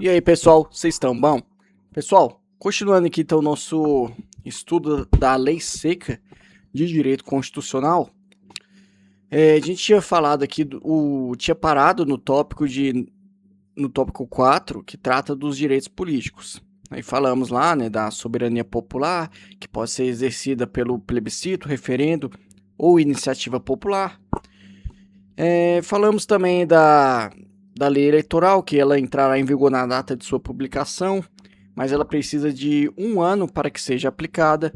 E aí, pessoal, vocês estão bom? Pessoal, continuando aqui então o nosso estudo da Lei Seca de Direito Constitucional, a gente tinha falado aqui, tinha parado no tópico 4, que trata dos direitos políticos. Aí falamos lá, né, da soberania popular, que pode ser exercida pelo plebiscito, referendo ou iniciativa popular. Falamos também da lei eleitoral, que ela entrará em vigor na data de sua publicação, mas ela precisa de 1 ano para que seja aplicada.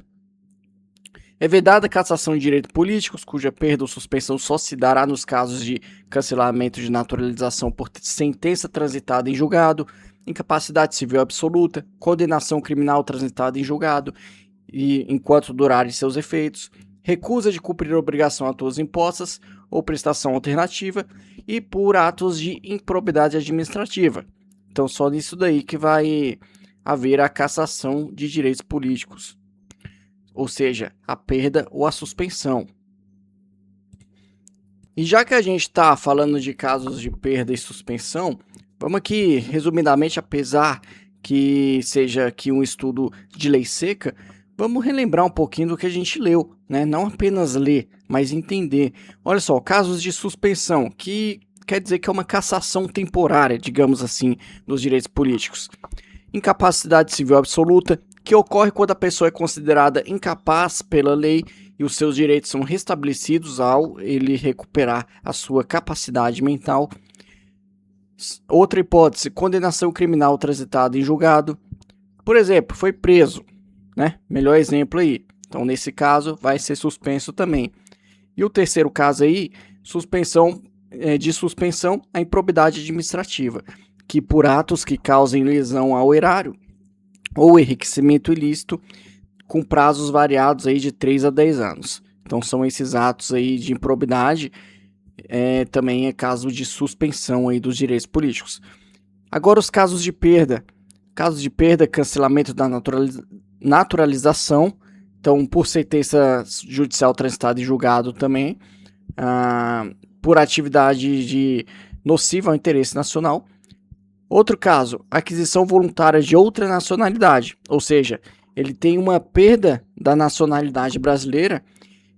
É vedada a cassação de direitos políticos, cuja perda ou suspensão só se dará nos casos de cancelamento de naturalização por sentença transitada em julgado, incapacidade civil absoluta, condenação criminal transitada em julgado, e enquanto durarem seus efeitos, recusa de cumprir obrigação a todas impostas ou prestação alternativa e por atos de improbidade administrativa. Então, só nisso daí que vai haver a cassação de direitos políticos, ou seja, a perda ou a suspensão. E já que a gente está falando de casos de perda e suspensão, vamos aqui, resumidamente, apesar que seja aqui um estudo de lei seca, vamos relembrar um pouquinho do que a gente leu, né? Não apenas ler, mas entender. Olha só, casos de suspensão, que quer dizer que é uma cassação temporária, digamos assim, dos direitos políticos. Incapacidade civil absoluta, que ocorre quando a pessoa é considerada incapaz pela lei e os seus direitos são restabelecidos ao ele recuperar a sua capacidade mental. Outra hipótese, condenação criminal transitada em julgado. Por exemplo, foi preso, né? Melhor exemplo aí. Então, nesse caso, vai ser suspenso também. E o terceiro caso aí, suspensão à improbidade administrativa, que por atos que causem lesão ao erário ou enriquecimento ilícito, com prazos variados aí de 3 a 10 anos. Então, são esses atos aí de improbidade, também é caso de suspensão aí dos direitos políticos. Agora, os casos de perda. Casos de perda, cancelamento da naturalização, então por sentença judicial transitada e julgado também, por atividade nociva ao interesse nacional. Outro caso, aquisição voluntária de outra nacionalidade, ou seja, ele tem uma perda da nacionalidade brasileira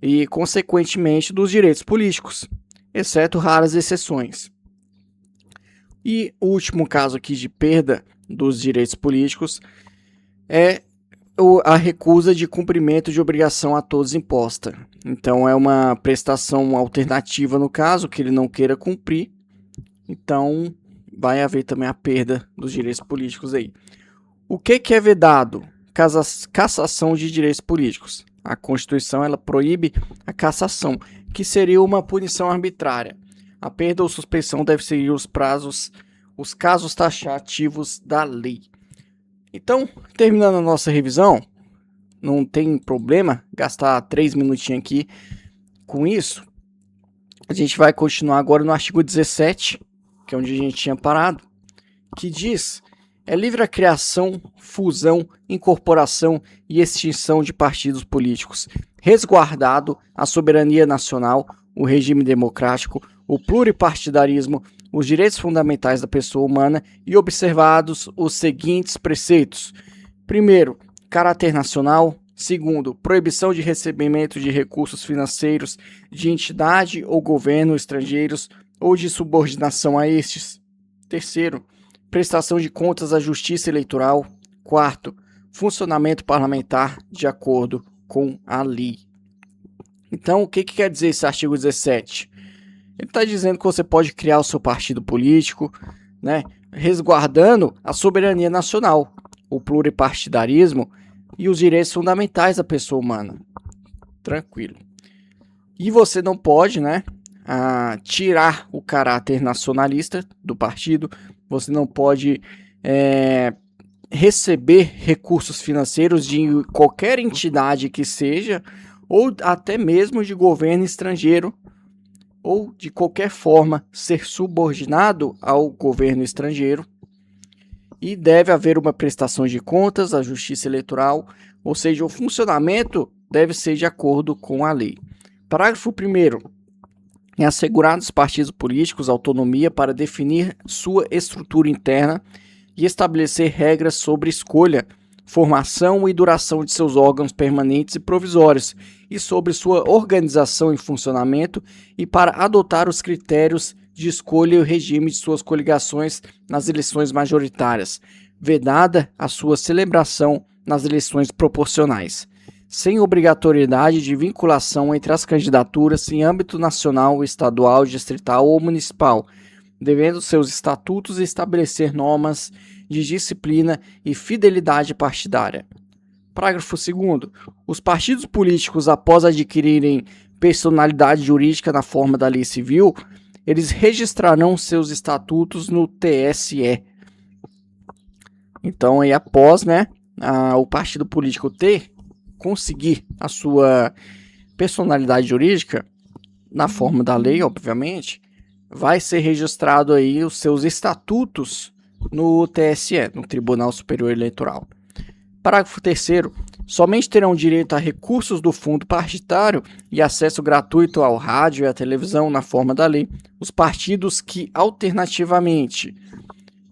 e, consequentemente, dos direitos políticos, exceto raras exceções. E o último caso aqui de perda dos direitos políticos é a recusa de cumprimento de obrigação a todos imposta. Então, é uma prestação alternativa no caso que ele não queira cumprir. Então, vai haver também a perda dos direitos políticos aí. O que é vedado? Cassação de direitos políticos. A Constituição ela proíbe a cassação, que seria uma punição arbitrária. A perda ou suspensão deve seguir os casos taxativos da lei. Então, terminando a nossa revisão, não tem problema gastar 3 minutinhos aqui com isso. A gente vai continuar agora no artigo 17, que é onde a gente tinha parado, que diz: é livre a criação, fusão, incorporação e extinção de partidos políticos, resguardado a soberania nacional, o regime democrático, o pluripartidarismo, os direitos fundamentais da pessoa humana e observados os seguintes preceitos. Primeiro, caráter nacional. Segundo, proibição de recebimento de recursos financeiros de entidade ou governo estrangeiros ou de subordinação a estes. Terceiro, prestação de contas à Justiça Eleitoral. Quarto, funcionamento parlamentar de acordo com a lei. Então, o que quer dizer esse artigo 17? Ele está dizendo que você pode criar o seu partido político, né, resguardando a soberania nacional, o pluripartidarismo e os direitos fundamentais da pessoa humana. Tranquilo. E você não pode, né, tirar o caráter nacionalista do partido, você não pode receber recursos financeiros de qualquer entidade que seja, ou até mesmo de governo estrangeiro, ou de qualquer forma ser subordinado ao governo estrangeiro. E deve haver uma prestação de contas à Justiça Eleitoral, ou seja, o funcionamento deve ser de acordo com a lei. Parágrafo 1º. É assegurar aos partidos políticos autonomia para definir sua estrutura interna e estabelecer regras sobre escolha, formação e duração de seus órgãos permanentes e provisórios, e sobre sua organização e funcionamento, e para adotar os critérios de escolha e o regime de suas coligações nas eleições majoritárias, vedada a sua celebração nas eleições proporcionais, sem obrigatoriedade de vinculação entre as candidaturas em âmbito nacional, estadual, distrital ou municipal, devendo seus estatutos estabelecer normas de disciplina e fidelidade partidária. Parágrafo 2º. Os partidos políticos, após adquirirem personalidade jurídica na forma da lei civil, eles registrarão seus estatutos no TSE. Então, aí após, o partido político conseguir a sua personalidade jurídica na forma da lei, obviamente, vai ser registrado aí os seus estatutos no TSE, no Tribunal Superior Eleitoral. Parágrafo 3º. Somente terão direito a recursos do fundo partidário e acesso gratuito ao rádio e à televisão na forma da lei os partidos que alternativamente,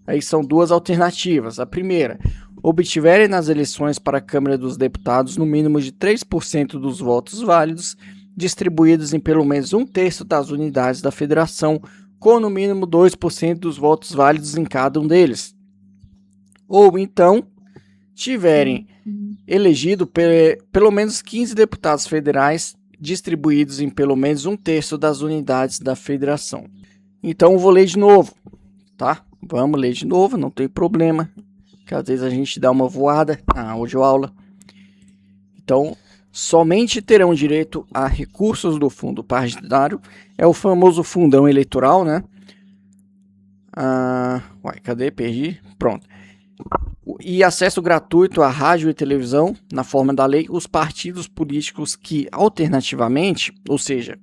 aí são duas alternativas. A primeira, obtiverem nas eleições para a Câmara dos Deputados no mínimo de 3% dos votos válidos, distribuídos em pelo menos 1/3 das unidades da federação, com no mínimo 2% dos votos válidos em cada um deles. Ou então, tiverem elegido pelo menos 15 deputados federais, distribuídos em pelo menos 1/3 das unidades da federação. Então, eu vou ler de novo, tá? Vamos ler de novo, não tem problema, que às vezes a gente dá uma voada na audioaula. Então, somente terão direito a recursos do fundo partidário, é o famoso fundão eleitoral, né? Cadê? Perdi. Pronto. E acesso gratuito à rádio e televisão, na forma da lei, os partidos políticos que, alternativamente, ou seja,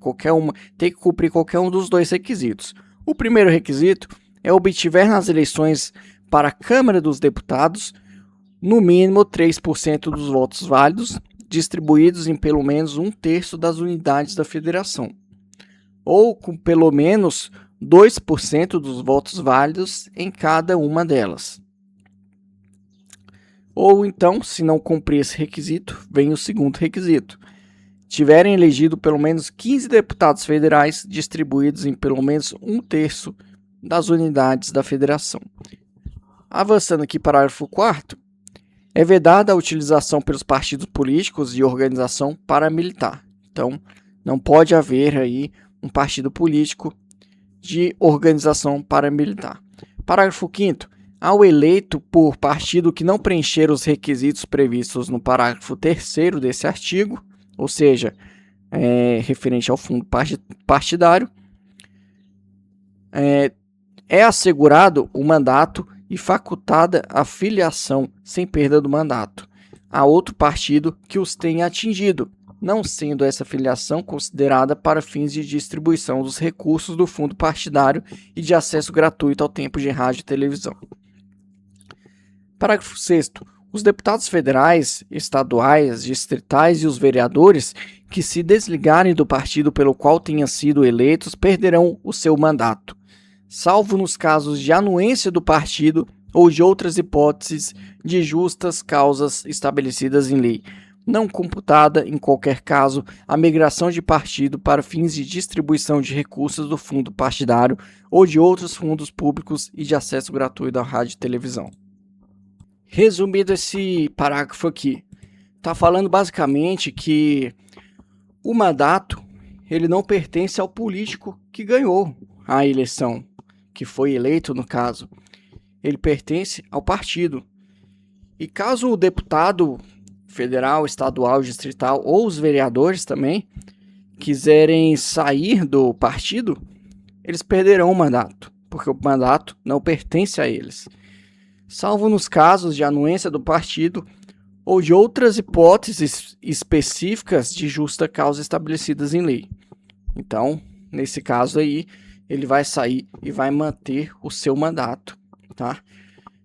tem que cumprir qualquer um dos dois requisitos. O primeiro requisito é obtiver nas eleições para a Câmara dos Deputados, no mínimo 3% dos votos válidos, distribuídos em pelo menos 1/3 das unidades da federação, ou com pelo menos 2% dos votos válidos em cada uma delas. Ou então, se não cumprir esse requisito, vem o segundo requisito. Tiverem elegido pelo menos 15 deputados federais distribuídos em pelo menos 1/3 das unidades da federação. Avançando aqui, parágrafo 4º. É vedada a utilização pelos partidos políticos de organização paramilitar. Então, não pode haver aí um partido político de organização paramilitar. Parágrafo 5º. Ao eleito por partido que não preencher os requisitos previstos no parágrafo 3º desse artigo, ou seja, referente ao fundo partidário, é assegurado o mandato e facultada a filiação sem perda do mandato a outro partido que os tenha atingido, não sendo essa filiação considerada para fins de distribuição dos recursos do fundo partidário e de acesso gratuito ao tempo de rádio e televisão. Parágrafo 6º. Os deputados federais, estaduais, distritais e os vereadores que se desligarem do partido pelo qual tenham sido eleitos perderão o seu mandato, salvo nos casos de anuência do partido ou de outras hipóteses de justas causas estabelecidas em lei, não computada, em qualquer caso, a migração de partido para fins de distribuição de recursos do fundo partidário ou de outros fundos públicos e de acesso gratuito à rádio e televisão. Resumido esse parágrafo aqui, está falando basicamente que o mandato ele não pertence ao político que ganhou a eleição, que foi eleito no caso. Ele pertence ao partido. E caso o deputado federal, estadual, distrital ou os vereadores também quiserem sair do partido, eles perderão o mandato, porque o mandato não pertence a eles, salvo nos casos de anuência do partido ou de outras hipóteses específicas de justa causa estabelecidas em lei. Então, nesse caso aí, ele vai sair e vai manter o seu mandato, tá?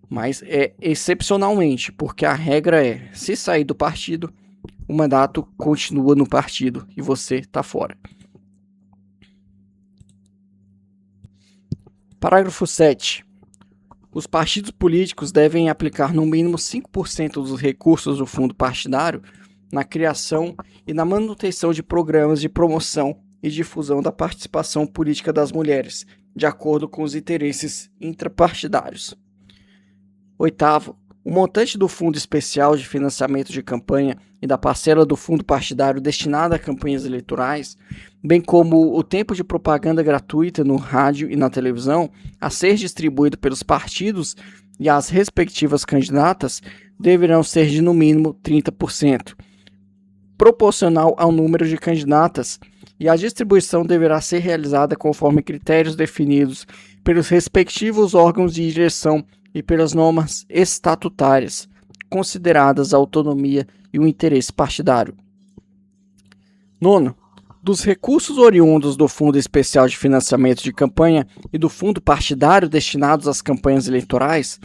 Mas é excepcionalmente, porque a regra é, se sair do partido, o mandato continua no partido e você está fora. Parágrafo 7. Os partidos políticos devem aplicar no mínimo 5% dos recursos do fundo partidário na criação e na manutenção de programas de promoção e difusão da participação política das mulheres, de acordo com os interesses intrapartidários. Oitavo, o montante do Fundo Especial de Financiamento de Campanha e da parcela do fundo partidário destinada a campanhas eleitorais, bem como o tempo de propaganda gratuita no rádio e na televisão a ser distribuído pelos partidos e as respectivas candidatas, deverão ser de no mínimo 30%, proporcional ao número de candidatas, e a distribuição deverá ser realizada conforme critérios definidos pelos respectivos órgãos de direção e pelas normas estatutárias, consideradas a autonomia e o interesse partidário. Nono, dos recursos oriundos do Fundo Especial de Financiamento de Campanha e do Fundo Partidário destinados às campanhas eleitorais,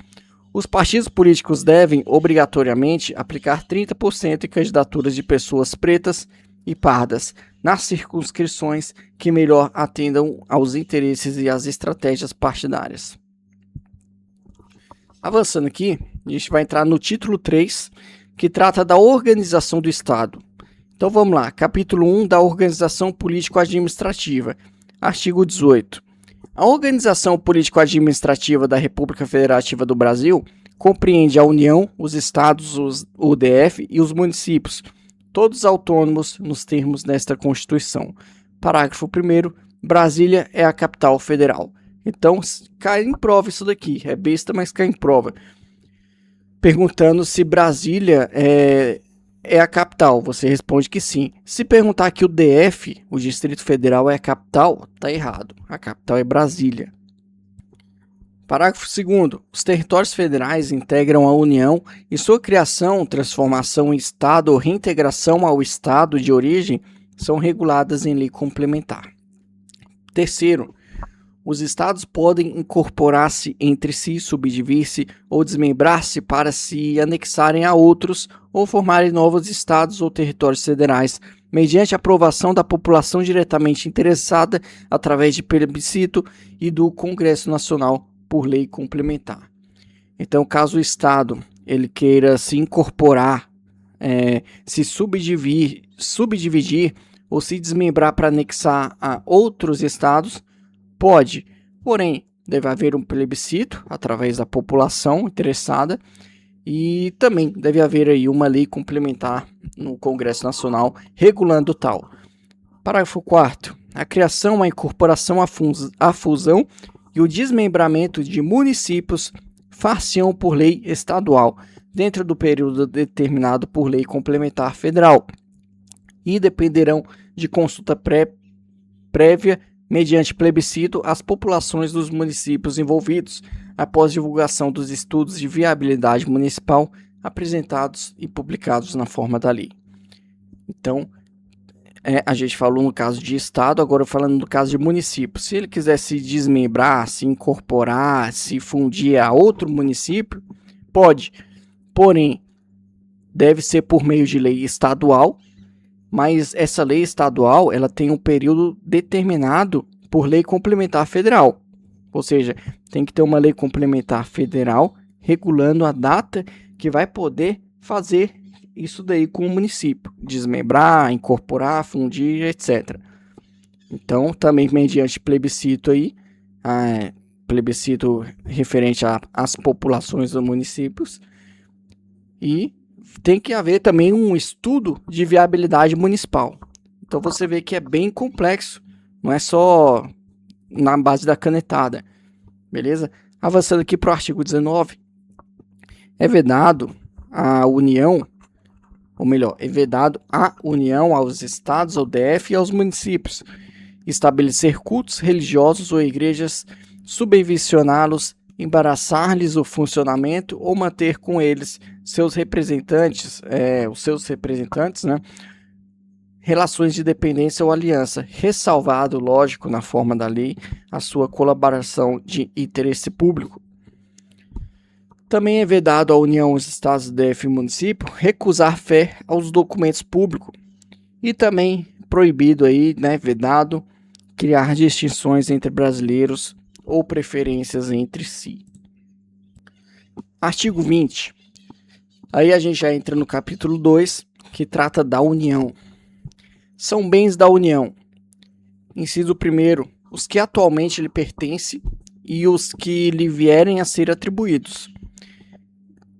os partidos políticos devem, obrigatoriamente, aplicar 30% em candidaturas de pessoas pretas e pardas, nas circunscrições que melhor atendam aos interesses e às estratégias partidárias. Avançando aqui, a gente vai entrar no título 3, que trata da organização do Estado. Então vamos lá, capítulo 1 da Organização Político-Administrativa, artigo 18. A organização político-administrativa da República Federativa do Brasil compreende a União, os Estados, o DF e os municípios, todos autônomos nos termos desta Constituição. Parágrafo 1º, Brasília é a capital federal. Então, cai em prova isso daqui. É besta, mas cai em prova. Perguntando se Brasília é a capital. Você responde que sim. Se perguntar que o DF, o Distrito Federal, é a capital, tá errado. A capital é Brasília. Parágrafo 2º. Os territórios federais integram a União e sua criação, transformação em Estado ou reintegração ao Estado de origem são reguladas em lei complementar. Terceiro, os estados podem incorporar-se entre si, subdividir-se ou desmembrar-se para se anexarem a outros ou formarem novos estados ou territórios federais, mediante aprovação da população diretamente interessada através de plebiscito e do Congresso Nacional por lei complementar. Então, caso o estado ele queira se incorporar, se subdividir ou se desmembrar para anexar a outros estados, pode, porém, deve haver um plebiscito através da população interessada e também deve haver aí uma lei complementar no Congresso Nacional regulando tal. Parágrafo 4º. A criação, a incorporação, a fusão e o desmembramento de municípios far-se-ão por lei estadual, dentro do período determinado por lei complementar federal, e dependerão de consulta prévia mediante plebiscito às populações dos municípios envolvidos, após divulgação dos estudos de viabilidade municipal apresentados e publicados na forma da lei. Então, a gente falou no caso de estado, agora falando no caso de município. Se ele quiser se desmembrar, se incorporar, se fundir a outro município, pode, porém, deve ser por meio de lei estadual, mas essa lei estadual ela tem um período determinado por lei complementar federal. Ou seja, tem que ter uma lei complementar federal regulando a data que vai poder fazer isso daí com o município. Desmembrar, incorporar, fundir, etc. Então, também mediante plebiscito aí, plebiscito referente às populações dos municípios, e tem que haver também um estudo de viabilidade municipal. Então você vê que é bem complexo, não é só na base da canetada, beleza? Avançando aqui para o artigo 19, é vedado a União, ou melhor, é vedado à União, aos estados, ao DF e aos municípios, estabelecer cultos religiosos ou igrejas, subvencioná-los, embaraçar-lhes o funcionamento ou manter com eles seus representantes, né, relações de dependência ou aliança, ressalvado, lógico, na forma da lei, a sua colaboração de interesse público. Também é vedado à União, aos estados, DF e município recusar fé aos documentos públicos e também proibido aí, né, vedado criar distinções entre brasileiros ou preferências entre si. Artigo 20. Aí a gente já entra no capítulo 2, que trata da União. São bens da União. Inciso 1º, os que atualmente lhe pertencem e os que lhe vierem a ser atribuídos.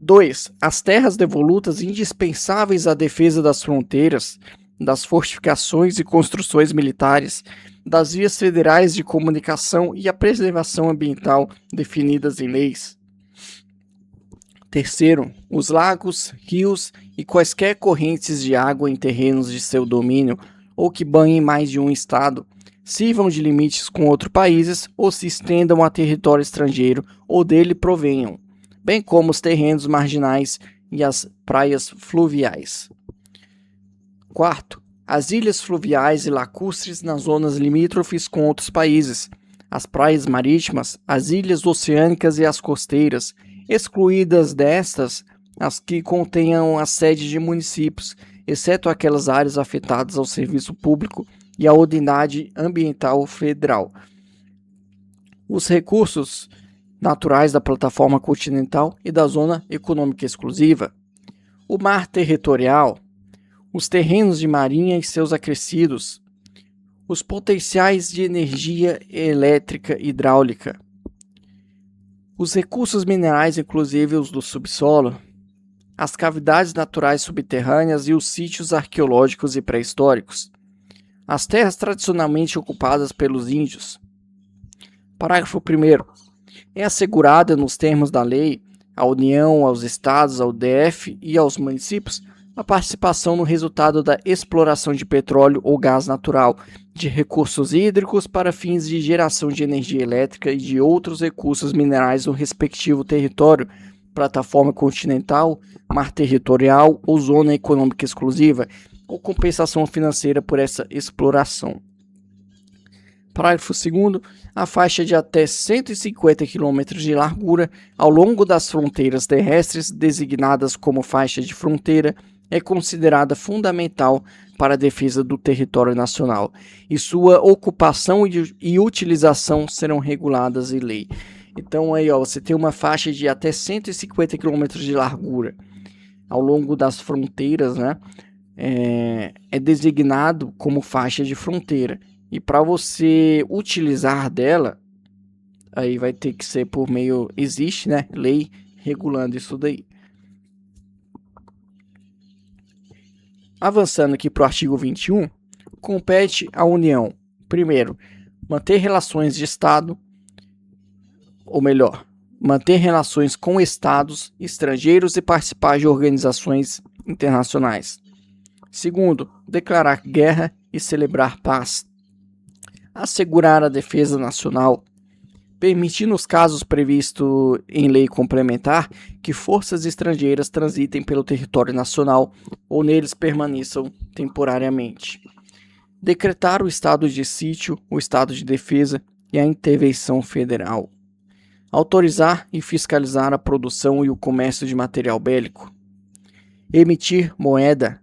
2. As terras devolutas indispensáveis à defesa das fronteiras, das fortificações e construções militares, das vias federais de comunicação e a preservação ambiental definidas em leis. 3. Os lagos, rios e quaisquer correntes de água em terrenos de seu domínio ou que banhem mais de um estado, sirvam de limites com outros países ou se estendam a território estrangeiro ou dele provenham, bem como os terrenos marginais e as praias fluviais. 4. As ilhas fluviais e lacustres nas zonas limítrofes com outros países, as praias marítimas, as ilhas oceânicas e as costeiras, excluídas destas as que contenham a sede de municípios, exceto aquelas áreas afetadas ao serviço público e à unidade ambiental federal. Os recursos naturais da plataforma continental e da zona econômica exclusiva. O mar territorial, os terrenos de marinha e seus acrescidos, os potenciais de energia elétrica e hidráulica, os recursos minerais, inclusive os do subsolo, as cavidades naturais subterrâneas e os sítios arqueológicos e pré-históricos, as terras tradicionalmente ocupadas pelos índios. Parágrafo 1º. É assegurada, nos termos da lei, à União, aos Estados, ao DF e aos municípios, a participação no resultado da exploração de petróleo ou gás natural, de recursos hídricos para fins de geração de energia elétrica e de outros recursos minerais no respectivo território, plataforma continental, mar territorial ou zona econômica exclusiva, ou compensação financeira por essa exploração. Parágrafo 2º. A faixa de até 150 km de largura ao longo das fronteiras terrestres, designadas como faixa de fronteira, é considerada fundamental para a defesa do território nacional, e sua ocupação e utilização serão reguladas em lei. Então aí, você tem uma faixa de até 150 km de largura ao longo das fronteiras, né? É designado como faixa de fronteira. E para você utilizar dela, aí vai ter que ser por meio, existe, né, lei regulando isso daí. Avançando aqui para o artigo 21, compete à União, primeiro, manter relações de Estado, ou melhor, manter relações com estados estrangeiros e participar de organizações internacionais. Segundo, declarar guerra e celebrar paz. Assegurar a defesa nacional, permitir nos casos previstos em lei complementar que forças estrangeiras transitem pelo território nacional ou neles permaneçam temporariamente. Decretar o estado de sítio, o estado de defesa e a intervenção federal. Autorizar e fiscalizar a produção e o comércio de material bélico. Emitir moeda.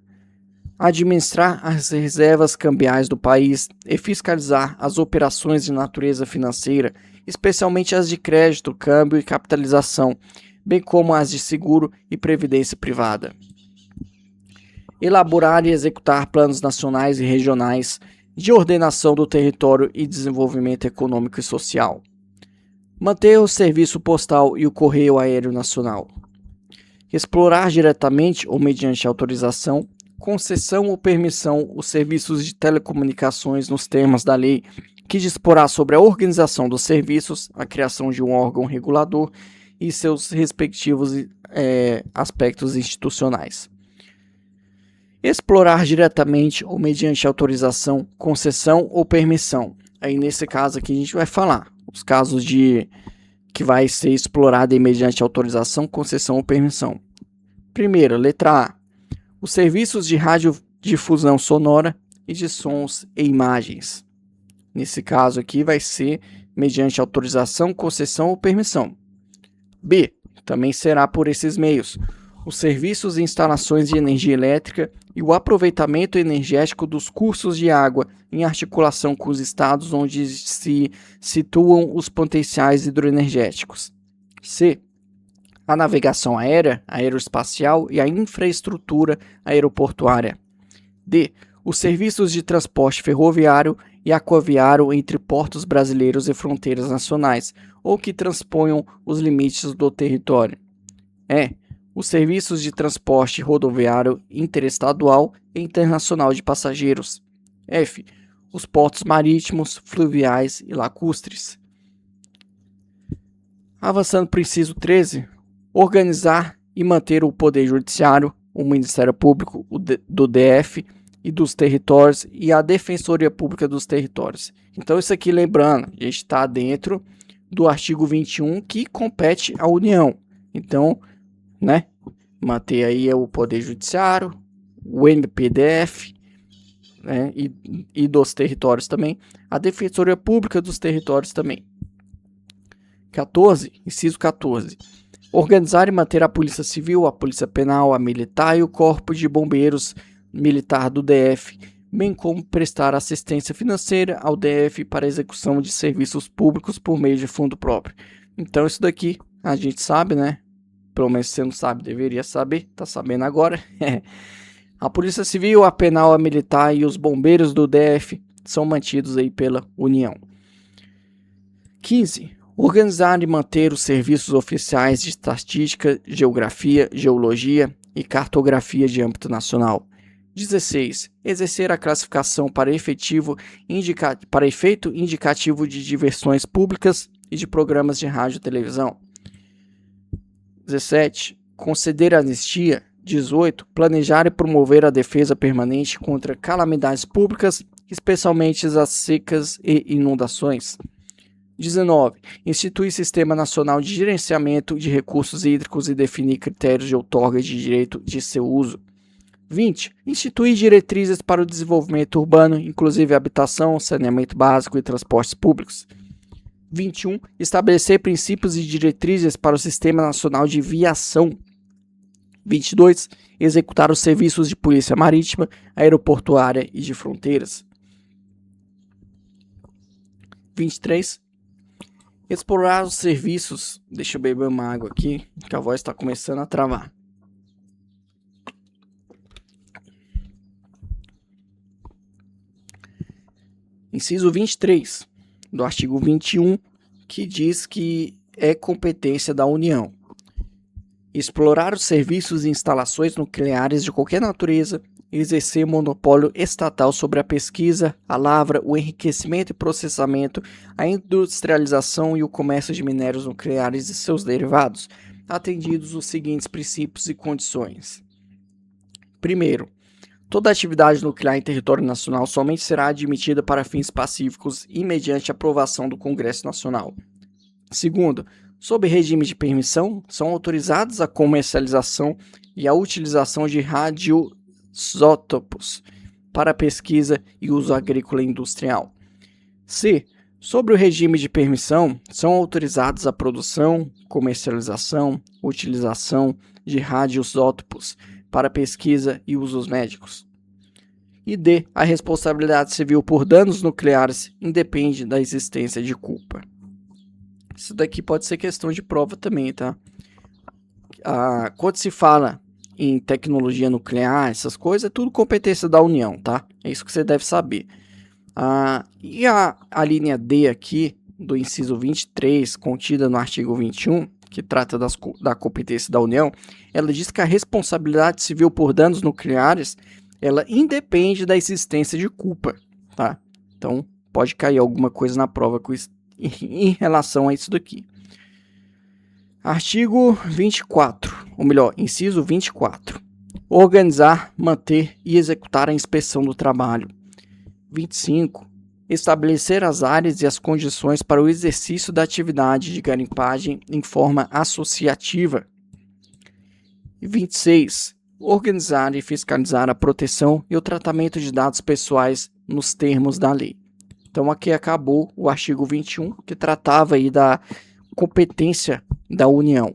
Administrar as reservas cambiais do país e fiscalizar as operações de natureza financeira, especialmente as de crédito, câmbio e capitalização, bem como as de seguro e previdência privada. Elaborar e executar planos nacionais e regionais de ordenação do território e desenvolvimento econômico e social. Manter o serviço postal e o correio aéreo nacional. Explorar diretamente ou mediante autorização, concessão ou permissão os serviços de telecomunicações nos termos da lei que disporá sobre a organização dos serviços, a criação de um órgão regulador e seus respectivos aspectos institucionais. Explorar diretamente ou mediante autorização, concessão ou permissão. Aí nesse caso aqui a gente vai falar os casos de que vai ser explorado mediante autorização, concessão ou permissão. Primeiro, letra A. Os serviços de radiodifusão sonora e de sons e imagens. Nesse caso aqui vai ser mediante autorização, concessão ou permissão. B. Também será por esses meios. Os serviços e instalações de energia elétrica e o aproveitamento energético dos cursos de água em articulação com os estados onde se situam os potenciais hidroenergéticos. C. a navegação aérea, aeroespacial e a infraestrutura aeroportuária. D. Os serviços de transporte ferroviário e aquaviário entre portos brasileiros e fronteiras nacionais, ou que transponham os limites do território. E. Os serviços de transporte rodoviário interestadual e internacional de passageiros. F. Os portos marítimos, fluviais e lacustres. Avançando para o inciso 13, organizar e manter o Poder Judiciário, o Ministério Público do DF e dos territórios e a Defensoria Pública dos territórios. Então isso aqui, lembrando, a gente está dentro do artigo 21 que compete à União. Então, né, manter aí o Poder Judiciário, o MPDF, né, e dos territórios também, a Defensoria Pública dos territórios também. 14, inciso 14. Organizar e manter a Polícia Civil, a Polícia Penal, a Militar e o Corpo de Bombeiros Militar do DF, bem como prestar assistência financeira ao DF para a execução de serviços públicos por meio de fundo próprio. Então isso daqui a gente sabe, né? Pelo menos se você não sabe, deveria saber, tá sabendo agora. A Polícia Civil, a Penal, a Militar e os Bombeiros do DF são mantidos aí pela União. 15. Organizar e manter os serviços oficiais de estatística, geografia, geologia e cartografia de âmbito nacional. 16. Exercer a classificação para efeito indicativo de diversões públicas e de programas de rádio e televisão. 17. Conceder anistia. 18. Planejar e promover a defesa permanente contra calamidades públicas, especialmente as secas e inundações. 19. Instituir Sistema Nacional de Gerenciamento de Recursos Hídricos e definir critérios de outorga de direito de seu uso. 20. Instituir diretrizes para o desenvolvimento urbano, inclusive habitação, saneamento básico e transportes públicos. 21. Estabelecer princípios e diretrizes para o Sistema Nacional de Viação. 22. Executar os serviços de polícia marítima, aeroportuária e de fronteiras. 23. Explorar os serviços. Deixa eu beber uma água aqui, que a voz está começando a travar. Inciso 23 do artigo 21, que diz que é competência da União explorar os serviços e instalações nucleares de qualquer natureza, exercer monopólio estatal sobre a pesquisa, a lavra, o enriquecimento e processamento, a industrialização e o comércio de minérios nucleares e seus derivados, atendidos os seguintes princípios e condições. Primeiro, toda atividade nuclear em território nacional somente será admitida para fins pacíficos e mediante aprovação do Congresso Nacional. Segundo, sob regime de permissão, são autorizados a comercialização e a utilização de radioisótopos para pesquisa e uso agrícola e industrial. C. Sobre o regime de permissão, são autorizados a produção, comercialização, utilização de radioisótopos para pesquisa e usos médicos. E D. A responsabilidade civil por danos nucleares independe da existência de culpa. Isso daqui pode ser questão de prova também, tá? Quando se fala em tecnologia nuclear, essas coisas, é tudo competência da União, tá? É isso que você deve saber. E a linha D aqui, do inciso 23, contida no artigo 21, que trata da competência da União, ela diz que a responsabilidade civil por danos nucleares, ela independe da existência de culpa, tá? Então, pode cair alguma coisa na prova em relação a isso daqui. Artigo 24, ou melhor, inciso 24. Organizar, manter e executar a inspeção do trabalho. 25. Estabelecer as áreas e as condições para o exercício da atividade de garimpagem em forma associativa. 26. Organizar e fiscalizar a proteção e o tratamento de dados pessoais nos termos da lei. Então aqui acabou o artigo 21, que tratava aí da competência da União.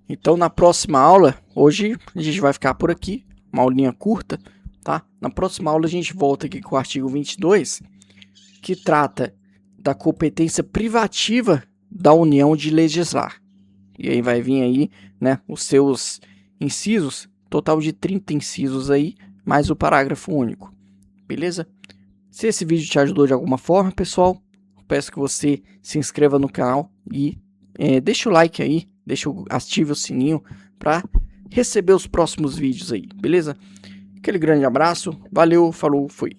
Então na próxima aula, hoje a gente vai ficar por aqui, uma aulinha curta, tá? Na próxima aula a gente volta aqui com o artigo 22, que trata da competência privativa da União de legislar. E aí vai vir aí, né, os seus incisos, total de 30 incisos aí, mais o parágrafo único. Beleza? Se esse vídeo te ajudou de alguma forma, pessoal, peço que você se inscreva no canal e deixa o like aí, ative o sininho para receber os próximos vídeos aí, beleza? Aquele grande abraço, valeu, falou, fui!